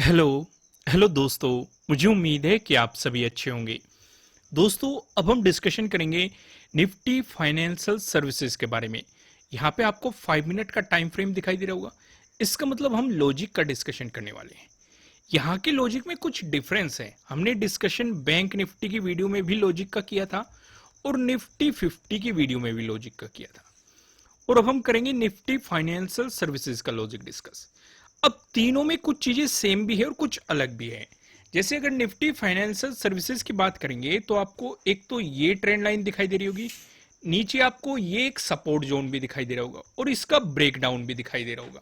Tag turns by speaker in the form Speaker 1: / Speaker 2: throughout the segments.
Speaker 1: Hello hello दोस्तों। मुझे उम्मीद है कि आप सभी अच्छे होंगे। दोस्तों, अब हम डिस्कशन करेंगे निफ्टी फाइनेंशियल सर्विसेज के बारे में। यहाँ पे आपको 5 मिनट का टाइम फ्रेम दिखाई दे रहा होगा। इसका मतलब हम लॉजिक का डिस्कशन करने वाले हैं। यहाँ के लॉजिक में कुछ डिफरेंस है। हमने डिस्कशन बैंक निफ्टी की वीडियो में भी लॉजिक का किया था और निफ्टी 50 की वीडियो में भी लॉजिक का किया था, और अब हम करेंगे निफ्टी फाइनेंशियल सर्विसेज का लॉजिक डिस्कस। अब तीनों में कुछ चीजें सेम भी है और कुछ अलग भी है। जैसे अगर निफ्टी फाइनेंशियल सर्विसेज की बात करेंगे तो आपको एक तो ये ट्रेंड लाइन दिखाई दे रही होगी, नीचे आपको ये एक सपोर्ट जोन भी दिखाई दे रहा होगा और इसका ब्रेकडाउन भी दिखाई दे रहा होगा।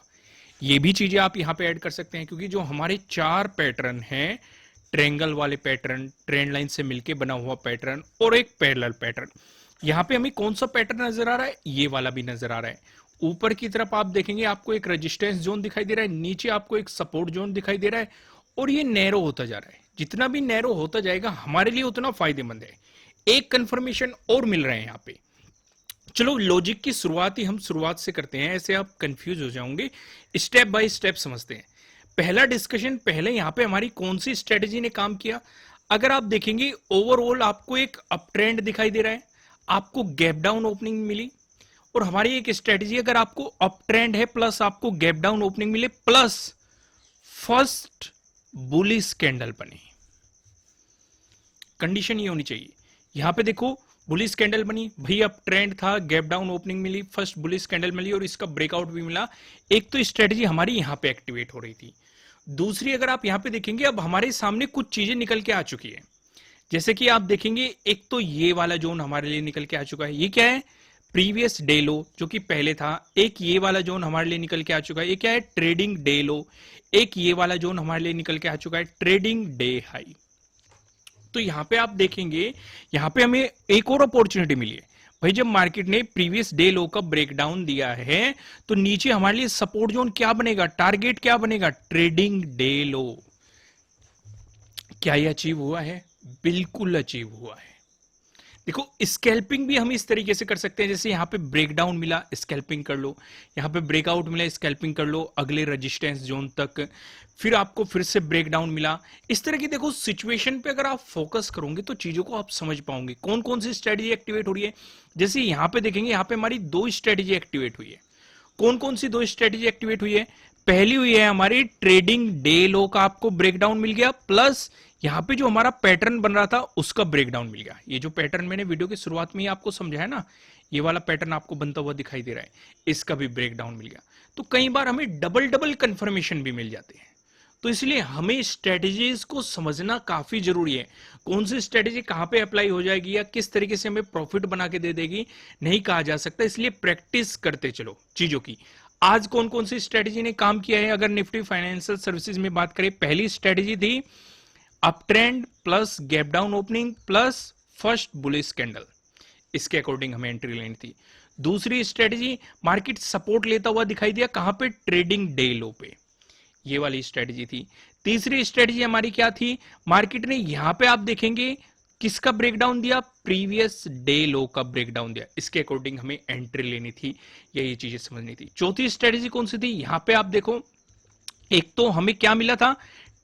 Speaker 1: ये भी चीजें आप यहां पे ऐड कर सकते हैं, क्योंकि जो हमारे चार पैटर्न हैं, ट्रेंगल वाले पैटर्न, ट्रेंड लाइन से मिलके बना हुआ पैटर्न और एक पैरेलल पैटर्न, यहाँ पे हमें कौन सा पैटर्न नजर आ रहा है? ये वाला भी नजर आ रहा है। ऊपर की तरफ आप देखेंगे आपको एक रेजिस्टेंस जोन दिखाई दे रहा है, नीचे आपको एक सपोर्ट जोन दिखाई दे रहा है, और ये नैरो होता जा रहा है। जितना भी नैरो होता जाएगा हमारे लिए उतना फायदेमंद है। एक कंफर्मेशन और मिल रहे हैं यहाँ पे। चलो लॉजिक की शुरुआत ही हम शुरुआत से करते हैं, ऐसे आप कंफ्यूज हो जाओगे। स्टेप बाय स्टेप समझते हैं। पहला डिस्कशन, पहले यहां पे हमारी कौन सी स्ट्रेटेजी ने काम किया? अगर आप देखेंगे ओवरऑल आपको एक अप ट्रेंड दिखाई दे रहा है, आपको गैप डाउन ओपनिंग मिली, और हमारी एक स्ट्रेटेजी अगर आपको अप ट्रेंड है प्लस आपको गैप डाउन ओपनिंग मिले प्लस फर्स्ट बुलिश कैंडल बने, कंडीशन ये होनी चाहिए। यहां पे देखो बुलिश कैंडल बनी, भाई अप ट्रेंड था, गैप डाउन ओपनिंग मिली, फर्स्ट बुलिश कैंडल मिली और इसका ब्रेकआउट भी मिला। एक तो स्ट्रेटेजी हमारी यहां पे एक्टिवेट हो रही थी। दूसरी अगर आप यहां पे देखेंगे अब हमारे सामने कुछ चीजें निकल के आ चुकी है। जैसे कि आप देखेंगे एक तो ये वाला जोन हमारे लिए निकल के आ चुका है, ये क्या है? प्रीवियस डे लो जो कि पहले था। एक ये वाला जोन हमारे लिए निकल के आ चुका है, ये क्या है? ट्रेडिंग डे लो। एक ये वाला जोन हमारे लिए निकल के आ चुका है, ट्रेडिंग डे हाई। तो यहां पे आप देखेंगे यहां पे हमें एक और अपॉर्चुनिटी मिली है। भाई जब मार्केट ने प्रीवियस डे लो का ब्रेकडाउन दिया है तो नीचे हमारे लिए सपोर्ट जोन क्या बनेगा, टारगेट क्या बनेगा? ट्रेडिंग डे लो। क्या ये अचीव हुआ है? बिल्कुल अचीव हुआ है। देखो स्कैल्पिंग भी हम इस तरीके से कर सकते हैं, जैसे यहां पे ब्रेकडाउन मिला स्कैल्पिंग कर लो, यहां पे ब्रेकआउट मिला स्कैल्पिंग कर लो अगले रेजिस्टेंस जोन तक, फिर आपको फिर से ब्रेकडाउन मिला। इस तरह की देखो सिचुएशन पे अगर आप फोकस करोगे तो चीजों को आप समझ पाओगे कौन कौन सी स्ट्रेटेजी एक्टिवेट हो रही है। जैसे यहां पे देखेंगे यहां पे हमारी दो स्ट्रेटेजी एक्टिवेट हुई है। कौन कौन सी दो स्ट्रेटेजी एक्टिवेट हुई है? पहली हुई है हमारी ट्रेडिंग डे लो का आपको ब्रेकडाउन मिल गया, प्लस यहां पे जो हमारा पैटर्न बन रहा था उसका ब्रेकडाउन मिल गया। ये जो पैटर्न मैंने वीडियो की शुरुआत में ही आपको समझाया ना, ये वाला पैटर्न आपको बनता हुआ दिखाई दे रहा है, इसका भी ब्रेकडाउन मिल गया। तो कई बार हमें डबल डबल कंफर्मेशन भी मिल जाते हैं। तो इसलिए हमें स्ट्रेटेजीज को समझना काफी जरूरी है। कौन सी स्ट्रेटेजी कहां पे अप्लाई हो जाएगी या किस तरीके से हमें प्रॉफिट बना के दे देगी नहीं कहा जा सकता, इसलिए प्रैक्टिस करते चलो चीजों की। आज कौन कौन सी स्ट्रेटेजी ने काम किया है अगर निफ्टी फाइनेंशियल सर्विसेज में बात करें? पहली स्ट्रेटेजी थी up trend plus gap down opening plus first bullish candle, इसके अकॉर्डिंग हमें एंट्री लेनी थी। दूसरी स्ट्रेटेजी, मार्केट सपोर्ट लेता हुआ दिखाई दिया कहां पे? ट्रेडिंग डे लो पे, ये वाली स्ट्रेटेजी थी। तीसरी स्ट्रेटेजी हमारी क्या थी? मार्केट ने यहां पे आप देखेंगे किसका ब्रेकडाउन दिया? प्रीवियस डे लो का ब्रेकडाउन दिया, इसके अकॉर्डिंग हमें एंट्री लेनी थी या ये चीजें समझनी थी। चौथी स्ट्रेटेजी कौन सी थी? यहां पे आप देखो एक तो हमें क्या मिला था?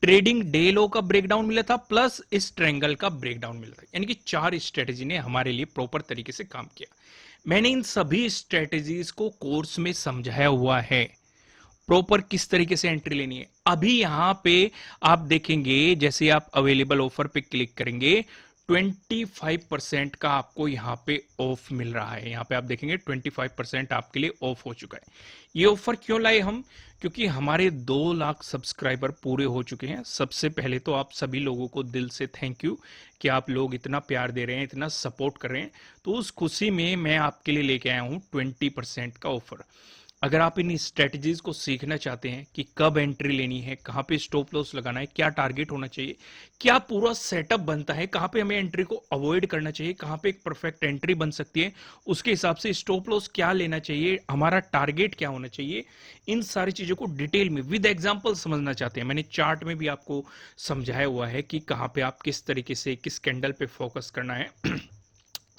Speaker 1: ट्रेडिंग डे लो का ब्रेकडाउन मिला था प्लस इस ट्रायंगल का ब्रेकडाउन मिला था, यानी कि चार स्ट्रेटेजी ने हमारे लिए प्रॉपर तरीके से काम किया। मैंने इन सभी स्ट्रेटेजीज को कोर्स में समझाया हुआ है, प्रॉपर किस तरीके से एंट्री लेनी है। अभी यहां पे आप देखेंगे जैसे आप अवेलेबल ऑफर पे क्लिक करेंगे 25% का आपको यहां पे ऑफ मिल रहा है। यहां पे आप देखेंगे 25% आपके लिए ऑफ हो चुका है। ये ऑफर क्यों लाए हम? क्योंकि हमारे 2 लाख सब्सक्राइबर पूरे हो चुके हैं। सबसे पहले तो आप सभी लोगों को दिल से थैंक यू कि आप लोग इतना प्यार दे रहे हैं, इतना सपोर्ट कर रहे हैं। तो उस खुशी में मैं आपके लिए लेके आया हूं 20% का ऑफर। अगर आप इन स्ट्रेटजीज को सीखना चाहते हैं कि कब एंट्री लेनी है, कहां पे स्टॉप लॉस लगाना है, क्या टारगेट होना चाहिए, क्या पूरा सेटअप बनता है, कहां पे हमें एंट्री को अवॉइड करना चाहिए, कहां पे एक परफेक्ट एंट्री बन सकती है, उसके हिसाब से स्टॉप लॉस क्या लेना चाहिए, हमारा टारगेट क्या होना चाहिए, इन सारी चीजों को डिटेल में विद एग्जांपल समझना चाहते हैं, मैंने चार्ट में भी आपको समझाया हुआ है कि कहां पे आप किस तरीके से किस कैंडल पे फोकस करना है।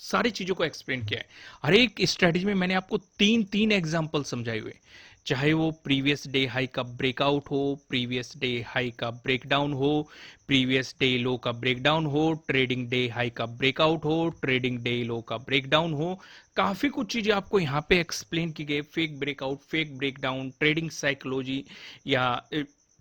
Speaker 1: सारी चीजों को एक्सप्लेन किया है। हर एक स्ट्रेटेजी में मैंने आपको तीन तीन एग्जांपल समझाए हुए। चाहे वो प्रीवियस डे हाई का ब्रेकआउट हो, प्रीवियस डे हाई का ब्रेकडाउन हो, प्रीवियस डे लो का ब्रेकडाउन हो, ट्रेडिंग डे हाई का ब्रेकआउट हो, ट्रेडिंग डे लो का ब्रेकडाउन हो, काफी कुछ चीजें आपको यहाँ पे एक्सप्लेन की गई। Fake breakout, fake breakdown, trading psychology या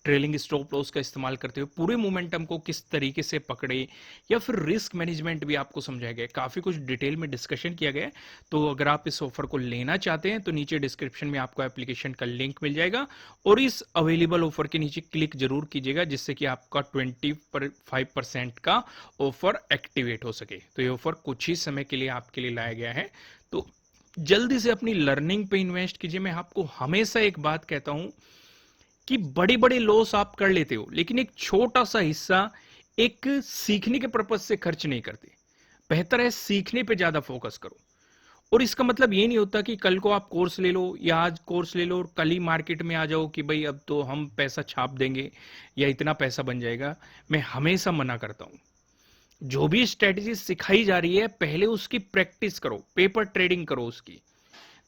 Speaker 1: ट्रेलिंग स्टॉप लॉस का इस्तेमाल करते हुए पूरे मोमेंटम को किस तरीके से पकड़े, या फिर रिस्क मैनेजमेंट भी आपको समझाया गया है। काफी कुछ डिटेल में डिस्कशन किया गया है। तो अगर आप इस ऑफर को लेना चाहते हैं तो नीचे डिस्क्रिप्शन में आपको एप्लीकेशन का लिंक मिल जाएगा, और इस अवेलेबल ऑफर के नीचे क्लिक जरूर कीजिएगा, जिससे कि आपका 25% का ऑफर एक्टिवेट हो सके। तो ये ऑफर कुछ ही समय के लिए आपके लिए लाया गया है, तो जल्दी से अपनी लर्निंग पे इन्वेस्ट कीजिए। मैं आपको हमेशा एक बात कहता हूं कि बड़े बड़े लॉस आप कर लेते हो, लेकिन एक छोटा सा हिस्सा एक सीखने के पर्पज से खर्च नहीं करते। बेहतर है सीखने पे ज्यादा फोकस करो। और इसका मतलब ये नहीं होता कि कल को आप कोर्स ले लो या आज कोर्स ले लो और कल ही मार्केट में आ जाओ कि भाई अब तो हम पैसा छाप देंगे या इतना पैसा बन जाएगा। मैं हमेशा मना करता हूं, जो भी स्ट्रेटेजी सिखाई जा रही है पहले उसकी प्रैक्टिस करो, पेपर ट्रेडिंग करो, उसकी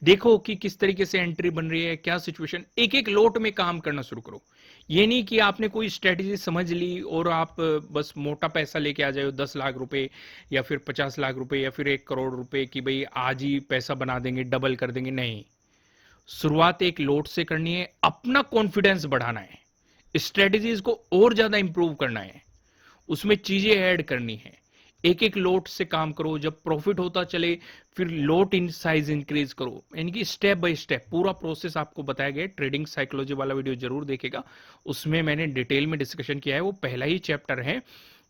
Speaker 1: देखो कि किस तरीके से एंट्री बन रही है, क्या सिचुएशन, एक एक लोट में काम करना शुरू करो। ये नहीं कि आपने कोई स्ट्रेटेजी समझ ली और आप बस मोटा पैसा लेके आ जाओ, 10 लाख रुपए या फिर 50 लाख रुपए या फिर 1 करोड़ रुपए कि भाई आज ही पैसा बना देंगे, डबल कर देंगे। नहीं, शुरुआत एक लोट से करनी है, अपना कॉन्फिडेंस बढ़ाना है, स्ट्रेटेजीज को और ज्यादा इंप्रूव करना है, उसमें चीजें ऐड करनी है। एक एक लोट से काम करो, जब प्रॉफिट होता चले फिर लोट इन साइज इंक्रीज करो, यानी कि स्टेप बाय स्टेप पूरा प्रोसेस आपको बताया गया। ट्रेडिंग साइकोलॉजी वाला वीडियो जरूर देखेगा, उसमें मैंने डिटेल में डिस्कशन किया है। वो पहला ही चैप्टर है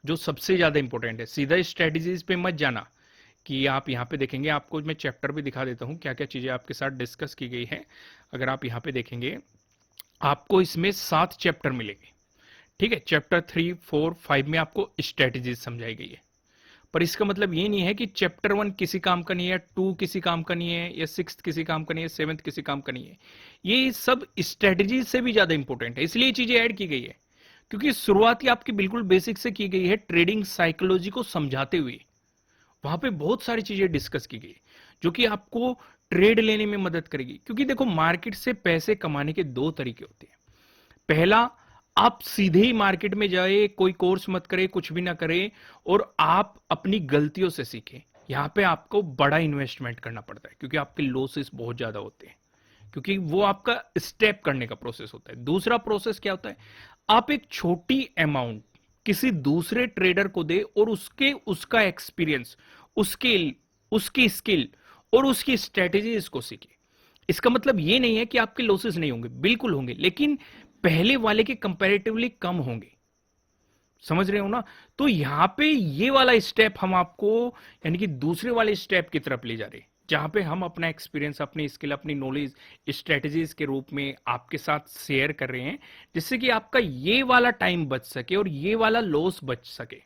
Speaker 1: जो सबसे ज्यादा इंपॉर्टेंट है। सीधा स्ट्रेटेजीज पे मत जाना कि आप यहाँ पे देखेंगे, आपको मैं चैप्टर भी दिखा देता हूँ क्या क्या चीजें आपके साथ डिस्कस की गई है। अगर आप यहाँ पे देखेंगे आपको इसमें 7 चैप्टर मिलेंगे, ठीक है। चैप्टर 3, 4, 5 में आपको स्ट्रेटेजीज समझाई गई है, पर इसका मतलब ये नहीं है कि चैप्टर 1 किसी काम का नहीं है, 2 किसी काम का नहीं है, या 6th किसी काम का नहीं है, 7th किसी काम का नहीं है। ये सब स्ट्रेटेजी से भी ज्यादा इंपॉर्टेंट है, इसलिए चीजें ऐड की गई है, क्योंकि शुरुआत ही आपकी बिल्कुल बेसिक से की गई है, ट्रेडिंग साइकोलॉजी को समझाते हुए। वहां पे बहुत सारी चीजें डिस्कस की गई जो कि आपको ट्रेड लेने में मदद करेगी। क्योंकि देखो, मार्केट से पैसे कमाने के 2 तरीके होते हैं। पहला, आप सीधे ही मार्केट में जाए, कोई कोर्स मत करे, कुछ भी ना करे, और आप अपनी गलतियों से सीखें। यहां पे आपको बड़ा इन्वेस्टमेंट करना पड़ता है, क्योंकि आपके लॉसेस बहुत ज्यादा होते हैं, क्योंकि वो आपका स्टेप करने का प्रोसेस होता है। दूसरा प्रोसेस क्या होता है, आप एक छोटी अमाउंट किसी दूसरे ट्रेडर को दे और उसका एक्सपीरियंस, उसके उसकी स्किल और उसकी स्ट्रेटेजीज को सीखे। इसका मतलब ये नहीं है कि आपके लॉसेस नहीं होंगे, बिल्कुल होंगे, लेकिन पहले वाले के कंपैरेटिवली कम होंगे। समझ रहे हो ना? तो यहां पे ये वाला स्टेप हम आपको, यानी कि दूसरे वाले स्टेप की तरफ ले जा रहे हैं, जहां पे हम अपना एक्सपीरियंस, अपनी स्किल, अपनी नॉलेज स्ट्रेटेजीज के रूप में आपके साथ शेयर कर रहे हैं, जिससे कि आपका ये वाला टाइम बच सके और ये वाला लॉस बच सके।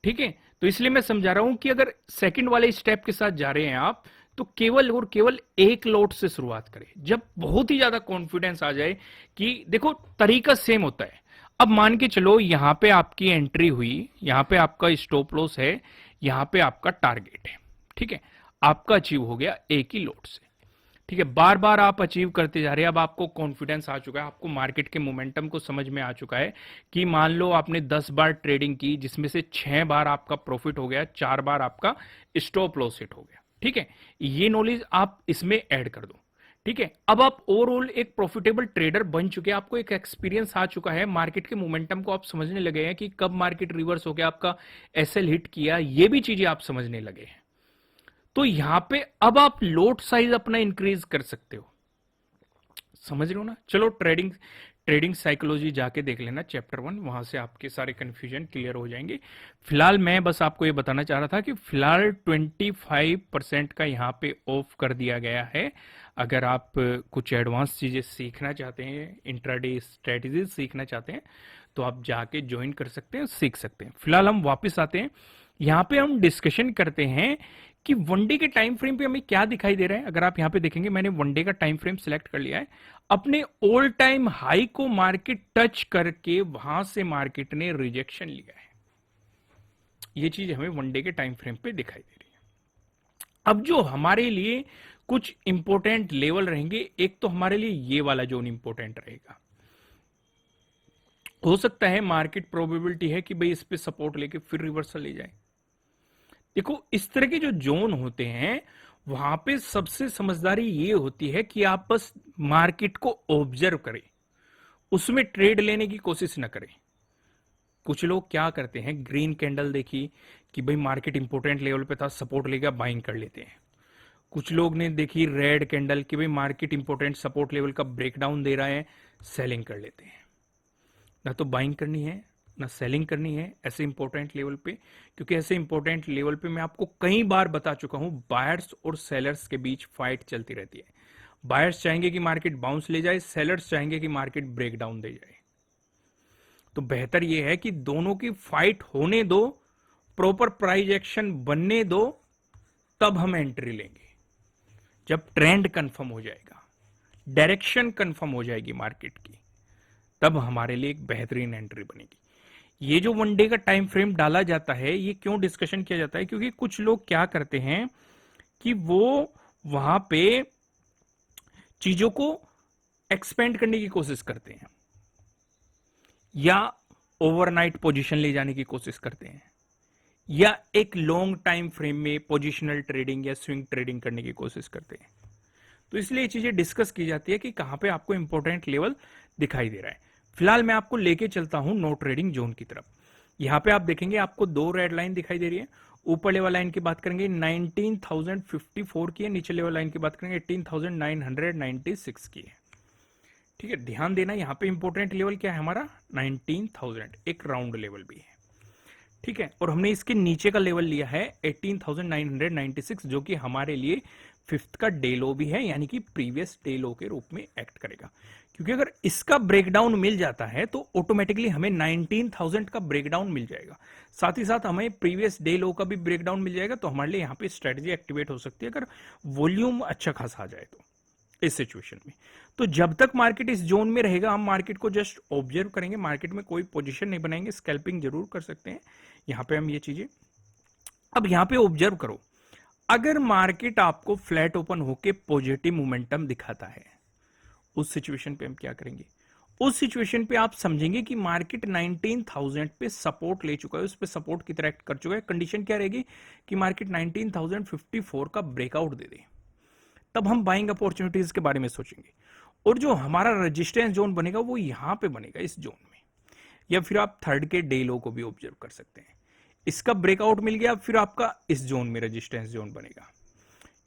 Speaker 1: ठीक है, तो इसलिए मैं समझा रहा हूं कि अगर सेकंड वाले स्टेप के साथ जा रहे हैं आप, तो केवल और केवल एक लोट से शुरुआत करें। जब बहुत ही ज्यादा कॉन्फिडेंस आ जाए कि देखो तरीका सेम होता है। अब मान के चलो यहां पे आपकी एंट्री हुई, यहां पे आपका स्टॉप लॉस है, यहां पे आपका टारगेट है, ठीक है, आपका अचीव हो गया एक ही लोट से, ठीक है। बार बार आप अचीव करते जा रहे हैं, अब आपको कॉन्फिडेंस आ चुका है, आपको मार्केट के मोमेंटम को समझ में आ चुका है कि मान लो आपने 10 बार ट्रेडिंग की, जिसमें से 6 बार आपका प्रॉफिट हो गया, 4 बार आपका स्टॉप लॉस हिट हो गया, ठीक है। ये नॉलेज आप इसमें ऐड कर दो, ठीक है। अब आप ओवरऑल एक प्रॉफिटेबल ट्रेडर बन चुके हैं, आपको एक एक्सपीरियंस आ चुका है, मार्केट के मोमेंटम को आप समझने लगे हैं कि कब मार्केट रिवर्स हो गया, आपका एसएल हिट किया, ये भी चीजें आप समझने लगे हैं। तो यहां पे अब आप लोट साइज अपना इंक्रीज कर सकते हो। समझ रहे हो ना? चलो ट्रेडिंग साइकोलॉजी जाके देख लेना चैप्टर 1, वहां से आपके सारे कंफ्यूजन क्लियर हो जाएंगे। फिलहाल मैं बस आपको ये बताना चाह रहा था कि फिलहाल 25% का यहाँ पे ऑफ कर दिया गया है। अगर आप कुछ एडवांस चीजें सीखना चाहते हैं, इंट्राडे स्ट्रेटेजीज सीखना चाहते हैं, तो आप जाके ज्वाइन कर सकते हैं, सीख सकते हैं। फिलहाल हम वापस आते हैं, यहाँ पे हम डिस्कशन करते हैं कि वनडे के टाइम फ्रेम पे हमें क्या दिखाई दे रहा है। अगर आप यहां पे देखेंगे, मैंने वनडे का टाइम फ्रेम सिलेक्ट कर लिया है। अपने ऑल टाइम हाई को मार्केट टच करके वहां से मार्केट ने रिजेक्शन लिया है। ये चीज हमें वनडे के टाइम फ्रेम पे दिखाई दे रही है। अब जो हमारे लिए कुछ इंपॉर्टेंट लेवल रहेंगे। एक तो हमारे लिए ये वाला जोन इंपॉर्टेंट रहेगा। हो सकता है मार्केट प्रोबेबिलिटी है कि भाई इस पे सपोर्ट लेके फिर रिवर्सल ले जाए। देखो इस तरह के जो जोन होते हैं वहां पे सबसे समझदारी ये होती है कि आप बस मार्केट को ऑब्जर्व करें, उसमें ट्रेड लेने की कोशिश न करें। कुछ लोग क्या करते हैं, ग्रीन कैंडल देखी कि भाई मार्केट इंपोर्टेंट लेवल पे था, सपोर्ट लेगा, बाइंग कर लेते हैं। कुछ लोग ने देखी रेड कैंडल कि भाई मार्केट इंपोर्टेंट सपोर्ट लेवल का ब्रेकडाउन दे रहा है, सेलिंग कर लेते हैं। ना तो बाइंग करनी है ना सेलिंग करनी है ऐसे इंपॉर्टेंट लेवल पे, क्योंकि ऐसे इंपॉर्टेंट लेवल पे मैं आपको कई बार बता चुका हूं बायर्स और सेलर्स के बीच फाइट चलती रहती है। बायर्स चाहेंगे कि मार्केट बाउंस ले जाए, सेलर्स चाहेंगे कि मार्केट ब्रेकडाउन दे जाए। तो बेहतर यह है कि दोनों की फाइट होने दो, प्रॉपर प्राइस एक्शन बनने दो, तब हम एंट्री लेंगे। जब ट्रेंड कंफर्म हो जाएगा, डायरेक्शन कंफर्म हो जाएगी मार्केट की, तब हमारे लिए एक बेहतरीन एंट्री बनेगी। ये जो वन डे का टाइम फ्रेम डाला जाता है, ये क्यों डिस्कशन किया जाता है, क्योंकि कुछ लोग क्या करते हैं कि वो वहां पे चीजों को एक्सपेंड करने की कोशिश करते हैं या ओवरनाइट पोजीशन ले जाने की कोशिश करते हैं या एक लॉन्ग टाइम फ्रेम में पोजिशनल ट्रेडिंग या स्विंग ट्रेडिंग करने की कोशिश करते हैं। तो इसलिए ये चीजें डिस्कस की जाती है कि कहां पे आपको इंपॉर्टेंट लेवल दिखाई दे रहा है। फिलहाल मैं आपको लेके चलता हूं नो ट्रेडिंग जोन की तरफ। यहां पे आप देखेंगे आपको दो रेड लाइन दिखाई दे रही है। ऊपर लेवल लाइन की बात करेंगे 19,054 की है, नीचे लेवल लाइन की बात करेंगे 18,996 की है। ठीक है, ध्यान देना यहां पे इंपॉर्टेंट लेवल क्या है हमारा 19,000, एक राउंड लेवल भी है। ठीक है, और हमने इसके नीचे का लेवल लिया है 18,996, जो कि हमारे लिए फिफ्थ का डे लो भी है, यानी कि प्रीवियस डे लो के रूप में एक्ट करेगा। क्योंकि अगर इसका ब्रेकडाउन मिल जाता है तो ऑटोमेटिकली हमें 19,000 का ब्रेकडाउन मिल जाएगा, साथ ही साथ हमें प्रीवियस डे लो का भी ब्रेकडाउन मिल जाएगा। तो हमारे लिए यहाँ पे स्ट्रेटजी एक्टिवेट हो सकती है अगर वॉल्यूम अच्छा खासा आ जाए तो इस सिचुएशन में। तो जब तक मार्केट इस जोन में रहेगा हम मार्केट को जस्ट ऑब्जर्व करेंगे, मार्केट में कोई पोजीशन नहीं बनाएंगे, स्कैल्पिंग जरूर कर सकते हैं यहां पे हम ये चीजें। अब यहां पे ऑब्जर्व करो, अगर मार्केट आपको फ्लैट ओपन होके पॉजिटिव मोमेंटम दिखाता है, उस सिचुएशन पे हम क्या करेंगे? उस सिचुएशन पे आप समझेंगे कि मार्केट 19,000 पे सपोर्ट ले चुका है, उस पे सपोर्ट की तरह एक्ट कर चुका है। कंडीशन क्या रहेगी कि मार्केट 19,054 का ब्रेकआउट दे दे, तब हम बाइंग अपॉर्चुनिटीज के बारे में सोचेंगे। और जो हमारा रेजिस्टेंस जोन बनेगा वो यहां पे बनेगा इस जोन में, या फिर आप थर्ड के डे लो को भी ऑब्जर्व कर सकते हैं। इसका ब्रेकआउट मिल गया, फिर आपका इस जोन में रेजिस्टेंस जोन बनेगा।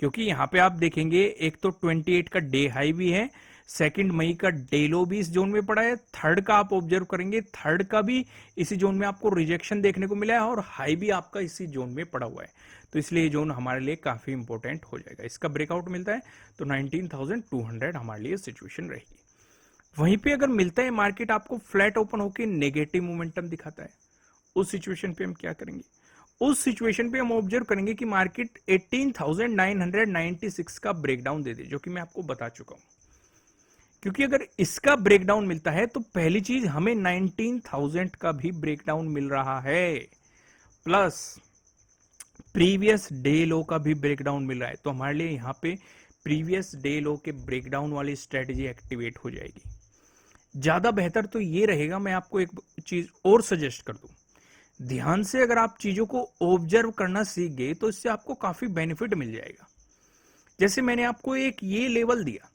Speaker 1: क्योंकि यहां पे आप देखेंगे एक तो 28 का डे हाई भी है, 2 मई का डे लो भी इस जोन में पड़ा है, थर्ड का आप ऑब्जर्व करेंगे, थर्ड का भी इसी जोन में आपको रिजेक्शन देखने को मिला है और हाई भी आपका इसी जोन में पड़ा हुआ है। तो इसलिए ये जोन हमारे लिए काफी इंपॉर्टेंट हो जाएगा। इसका ब्रेकआउट मिलता है तो 19,200 हमारे लिए सिचुएशन रहेगी। वहीं पे अगर मिलता है मार्केट आपको फ्लैट ओपन होकर नेगेटिव मोमेंटम दिखाता है, उस सिचुएशन पे हम क्या करेंगे? उस सिचुएशन पे हम ऑब्जर्व करेंगे कि मार्केट 18,996 का ब्रेकडाउन दे दे, जो कि मैं आपको बता चुका हूं। क्योंकि अगर इसका ब्रेकडाउन मिलता है तो पहली चीज हमें 19,000 का भी ब्रेकडाउन मिल रहा है, प्लस प्रीवियस डे लो का भी ब्रेकडाउन मिल रहा है। तो हमारे लिए यहां पे प्रीवियस डे लो के ब्रेकडाउन वाली स्ट्रेटजी एक्टिवेट हो जाएगी। ज्यादा बेहतर तो ये रहेगा, मैं आपको एक चीज और सजेस्ट कर दूं, ध्यान से अगर आप चीजों को ऑब्जर्व करना सीख गए तो इससे आपको काफी बेनिफिट मिल जाएगा। जैसे मैंने आपको एक ये लेवल दिया,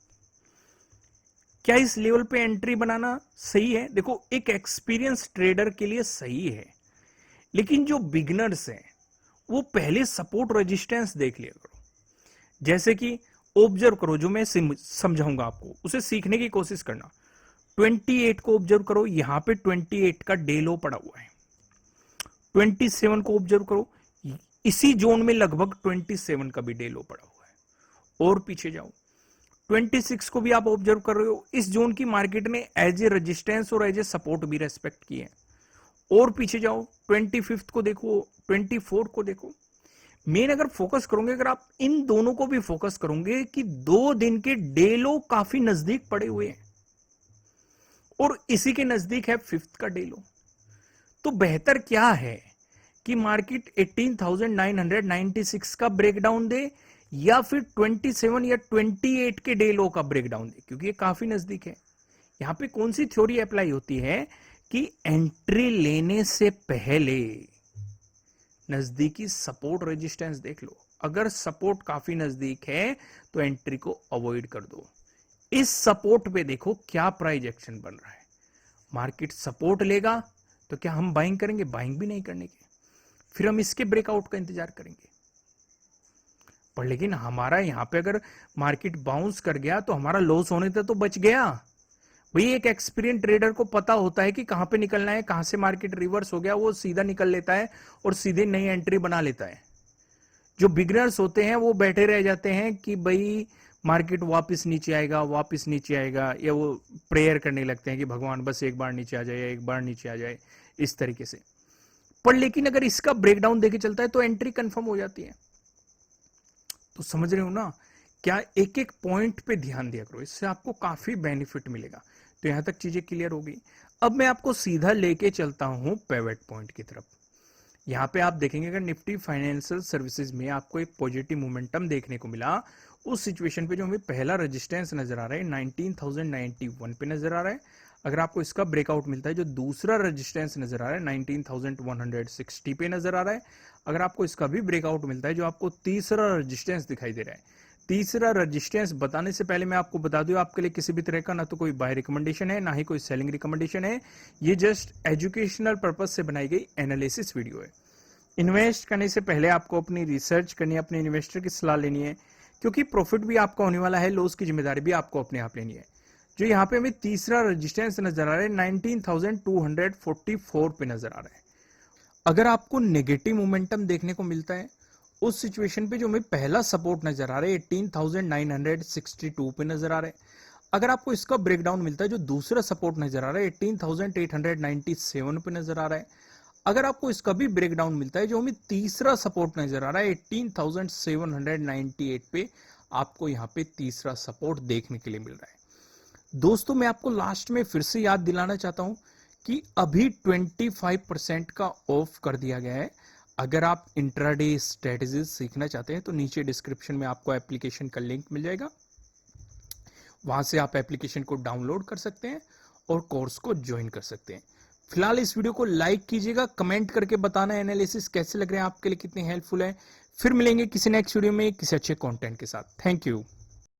Speaker 1: क्या इस लेवल पे एंट्री बनाना सही है? देखो एक एक्सपीरियंस ट्रेडर के लिए सही है, लेकिन जो बिगिनर्स हैं वो पहले सपोर्ट रेजिस्टेंस देख लिया करो। जैसे कि ऑब्जर्व करो, जो मैं समझाऊंगा आपको उसे सीखने की कोशिश करना। 28 को ऑब्जर्व करो, यहां पे 28 का डे लो पड़ा हुआ है। 27 को ऑब्जर्व करो, इसी जोन में लगभग 27 का भी डे लो पड़ा हुआ है। और पीछे जाओ, 26 को भी आप ऑब्जर्व कर रहे हो, इस जोन की मार्केट ने एज ए रेजिस्टेंस और एज ए सपोर्ट भी रेस्पेक्ट किए। और पीछे जाओ, 25 को देखो, 24 को देखो। मेन अगर फोकस करोगे, अगर आप इन दोनों को भी फोकस करोगे कि 2 दिन के डे लो काफी नजदीक पड़े हुए हैं और इसी के नजदीक है फिफ्थ का डे लो, तो बेहतर क्या है कि मार्केट 18,996 का ब्रेकडाउन दे या फिर 27 या 28 के डे लो का ब्रेकडाउन दे, क्योंकि ये काफी नजदीक है। यहां पे कौन सी थ्योरी अप्लाई होती है कि एंट्री लेने से पहले नजदीकी सपोर्ट रेजिस्टेंस देख लो। अगर सपोर्ट काफी नजदीक है तो एंट्री को अवॉइड कर दो। इस सपोर्ट पे देखो क्या प्राइस एक्शन बन रहा है। मार्केट सपोर्ट लेगा तो क्या हम बाइंग करेंगे? बाइंग भी नहीं करने के, फिर हम इसके ब्रेकआउट का इंतजार करेंगे। पर लेकिन हमारा यहां पे अगर मार्केट बाउंस कर गया तो हमारा लॉस होने से तो बच गया। भाई एक एक्सपीरियंस ट्रेडर को पता होता है कि कहां पे निकलना है, कहां से मार्केट रिवर्स हो गया वो सीधा निकल लेता है और सीधे नई एंट्री बना लेता है। जो बिगनर्स होते हैं वो बैठे रह जाते हैं कि भाई मार्केट वापस नीचे आएगा, वापस नीचे आएगा, या वो प्रेयर करने लगते हैं कि भगवान बस एक बार नीचे आ जाए, एक बार नीचे आ जाए, इस तरीके से। पर लेकिन अगर इसका ब्रेकडाउन देके चलता है तो एंट्री कंफर्म हो जाती है। तो समझ रहे हो ना, क्या एक एक पॉइंट पे ध्यान दिया करो, इससे आपको काफी बेनिफिट मिलेगा। तो यहां तक चीजें क्लियर होगी। अब मैं आपको सीधा लेके चलता हूं पेवेट पॉइंट की तरफ। यहां पे आप देखेंगे अगर निफ्टी फाइनेंशियल सर्विसेज में आपको एक पॉजिटिव मोमेंटम देखने को मिला, उस सिचुएशन पे जो हमें पहला रेजिस्टेंस नजर आ रहा है 19,091 पे नजर आ रहा है। अगर आपको इसका ब्रेकआउट मिलता है, जो दूसरा रेजिस्टेंस नजर आ रहा है 19,160 पे नजर आ रहा है। अगर आपको इसका भी ब्रेकआउट मिलता है, जो आपको तीसरा रेजिस्टेंस दिखाई दे रहा है। तीसरा रेजिस्टेंस बताने से पहले मैं आपको बता दूं, आपके लिए किसी भी तरह का ना तो कोई बाय रिकमेंडेशन है, ना ही कोई सेलिंग रिकमेंडेशन है। ये जस्ट एजुकेशनल पर्पज से बनाई गई एनालिसिस वीडियो है। इन्वेस्ट करने से पहले आपको अपनी रिसर्च करनी है, अपने इन्वेस्टर की सलाह लेनी है, क्योंकि प्रॉफिट भी आपका होने वाला है, लॉस की जिम्मेदारी भी आपको अपने आप लेनी है। जो यहाँ पे हमें तीसरा रेजिस्टेंस नजर आ रहा है 19,244 पे नजर आ रहा है। अगर आपको नेगेटिव मोमेंटम देखने को मिलता है, उस सिचुएशन पे जो हमें पहला सपोर्ट नजर आ रहा है 18,962 पे नजर आ रहा है। अगर आपको इसका ब्रेकडाउन मिलता है, जो दूसरा सपोर्ट नजर आ रहा है 18,897 पे नजर आ रहा है। अगर आपको इसका भी ब्रेकडाउन मिलता है, जो हमें तीसरा सपोर्ट नजर आ रहा है 18,798 पे, आपको यहां पे तीसरा सपोर्ट देखने के लिए मिल रहा है। दोस्तों मैं आपको लास्ट में फिर से याद दिलाना चाहता हूं कि अभी 25% का ऑफ कर दिया गया है। अगर आप इंट्राडे स्ट्रेटेजीज सीखना चाहते हैं तो नीचे डिस्क्रिप्शन में आपको एप्लीकेशन का लिंक मिल जाएगा, वहां से आप एप्लीकेशन को डाउनलोड कर सकते हैं और कोर्स को ज्वाइन कर सकते हैं। फिलहाल इस वीडियो को लाइक कीजिएगा, कमेंट करके बताना एनालिसिस कैसे लग रहे हैं, आपके लिए कितने हेल्पफुल है। फिर मिलेंगे किसी नेक्स्ट वीडियो में किसी अच्छे कंटेंट के साथ। Thank you.